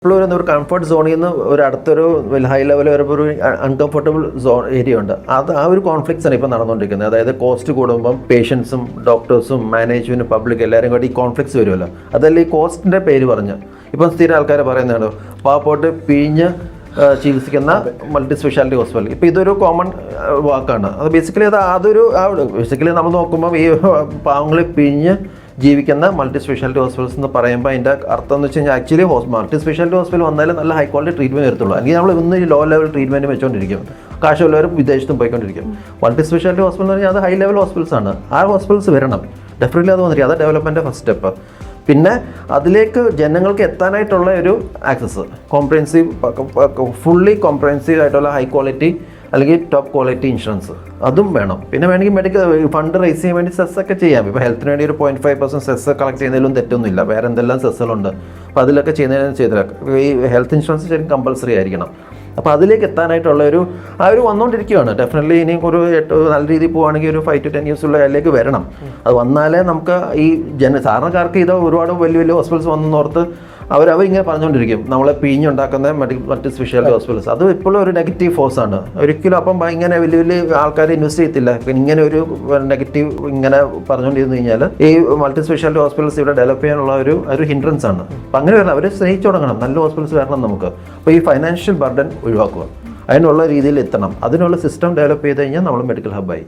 എപ്പോഴും ഒരു കംഫർട്ട് സോണിൽ നിന്ന് ഒരു അടുത്തൊരു ഹൈ ലെവൽ വരെ ഒരു അൺകംഫർട്ടബിൾ ഏരിയ ഉണ്ട്. അത് ആ ഒരു കോൺഫ്ലിക്ട്സ് ആണ് ഇപ്പോൾ നടന്നുകൊണ്ടിരിക്കുന്നത്. അതായത് കോസ്റ്റ് കൂടുമ്പം പേഷ്യൻസും ഡോക്ടേഴ്സും മാനേജ്മെൻറ്റും പബ്ലിക് എല്ലാവരും കൂടി ഈ കോൺഫ്ലിക്ട്സ് വരുമല്ലോ. അതല്ല ഈ കോസ്റ്റിൻ്റെ പേര് പറഞ്ഞ് ഇപ്പം സ്ഥിരം ആൾക്കാർ പറയുന്നതാണ് പാവപ്പോട്ട് പിഴിഞ്ഞ് ചികിത്സിക്കുന്ന മൾട്ടി സ്പെഷ്യാലിറ്റി ഹോസ്പിറ്റൽ. ഇപ്പോൾ ഇതൊരു കോമൺ വാക്കാണ്. അത് ബേസിക്കലി ബേസിക്കലി നമ്മൾ നോക്കുമ്പോൾ ഈ പാവങ്ങളെ പിഴിഞ്ഞ് ജീവിക്കുന്ന മൾട്ടി സ്പെഷ്യാലിറ്റി ഹോസ്പിറ്റൽസ് എന്ന് പറയുമ്പോൾ അതിൻ്റെ അർത്ഥം എന്ന് വെച്ച് കഴിഞ്ഞാൽ ആക്ച്വലി മൾട്ടി സ്പെഷ്യാലിറ്റി ഹോസ്പിറ്റൽ വന്നാലും നല്ല ഹൈ ക്വാളിറ്റി ട്രീറ്റ്മെൻറ്റ് വരത്തുള്ളൂ. അല്ലെങ്കിൽ നമ്മൾ ഇന്ന് ലോ ലെവൽ ട്രീറ്റ്മെൻറ്റ് വെച്ചുകൊണ്ടിരിക്കും. കാശുള്ളവരും വിദേശത്തും പോയിക്കൊണ്ടിരിക്കും. മൾട്ടി സ്പെഷ്യാലിറ്റി ഹോസ്പിറ്റൽ എന്ന് പറഞ്ഞാൽ അത് ഹൈ ലെവൽ ഹോസ്പിറ്റൽസ് ആണ്. ആ ഹോസ്പിറ്റൽസ് വരണം, ഡെഫിനറ്റ്ലി അത് വന്നിരിക്കും. അത് ഡെവലപ്മെൻറ്റ് ഫസ്റ്റ് സ്റ്റെപ്പ്. പിന്നെ അതിലേക്ക് ജനങ്ങൾക്ക് എത്താനായിട്ടുള്ള ഒരു ആക്സസ്, ഫുള്ളി കോംപ്രഹെൻസീവ് ആയിട്ടുള്ള ഹൈ ക്വാളിറ്റി അല്ലെങ്കിൽ ടോപ്പ് ക്വാളിറ്റി ഇൻഷുറൻസ് അതും വേണം. പിന്നെ വേണമെങ്കിൽ മെഡിക്കൽ ഫണ്ട് റൈസ് ചെയ്യാൻ വേണ്ടി സെസ് ഒക്കെ ചെയ്യാം. ഇപ്പോൾ ഹെൽത്തിന് വേണ്ടി ഒരു 0.5% സെസ് കളക്ട് ചെയ്യുന്നതിലും തെറ്റൊന്നുമില്ല. വേറെ എന്തെല്ലാം സെസ്സുകളുണ്ട്. അപ്പോൾ അതിലൊക്കെ ചെയ്യുന്നതിന് ചെയ്തില്ല. ഈ ഹെൽത്ത് ഇൻഷുറൻസ് ശരിക്കും കമ്പൾസറി ആയിരിക്കണം. അപ്പോൾ അതിലേക്ക് എത്താനായിട്ടുള്ള ഒരു വന്നുകൊണ്ടിരിക്കുകയാണ്. ഡെഫിനറ്റ്ലി ഇനി ഒരു നല്ല രീതിയിൽ പോവുകയാണെങ്കിൽ ഒരു 5 to 10 years ഉള്ള അതിലേക്ക് വരണം. അത് വന്നാലേ നമുക്ക് ഈ സാധാരണക്കാർക്ക് ഇത് ഒരുപാട് വലിയ വലിയ ഹോസ്പിറ്റൽസ് വന്നോർത്ത് അവരിങ്ങനെ പറഞ്ഞുകൊണ്ടിരിക്കും നമ്മളെ പിഴിഞ്ഞുണ്ടാക്കുന്ന മറ്റ് സ്പെഷ്യാലിറ്റി ഹോസ്പിറ്റൽസ്. അത് ഇപ്പോഴും ഒരു നെഗറ്റീവ് ഫോഴ്സാണ്. ഒരിക്കലും അപ്പം ഇങ്ങനെ വലിയ വലിയ ആൾക്കാർ ഇൻവെസ്റ്റ് ചെയ്യത്തില്ല. ഇങ്ങനെ ഒരു നെഗറ്റീവ് ഇങ്ങനെ പറഞ്ഞുകൊണ്ടിരുന്നു കഴിഞ്ഞാൽ ഈ മൾട്ടി സ്പെഷ്യാലിറ്റി ഹോസ്പിറ്റൽസ് ഇവിടെ ഡെവലപ്പ് ചെയ്യാനുള്ള ഒരു ഹിൻഡ്രൻസ് ആണ്. അപ്പം അങ്ങനെ വരണം. അവർ സ്നേഹിച്ചു തുടങ്ങണം. നല്ല ഹോസ്പിറ്റൽസ് വരണം നമുക്ക്. അപ്പോൾ ഈ ഫൈനാൻഷ്യൽ ബർഡൻ ഒഴിവാക്കുക, അതിനുള്ള രീതിയിൽ എത്തണം. അതിനുള്ള സിസ്റ്റം ഡെവലപ്പ് ചെയ്ത് കഴിഞ്ഞാൽ നമ്മൾ മെഡിക്കൽ ഹബ്ബായി.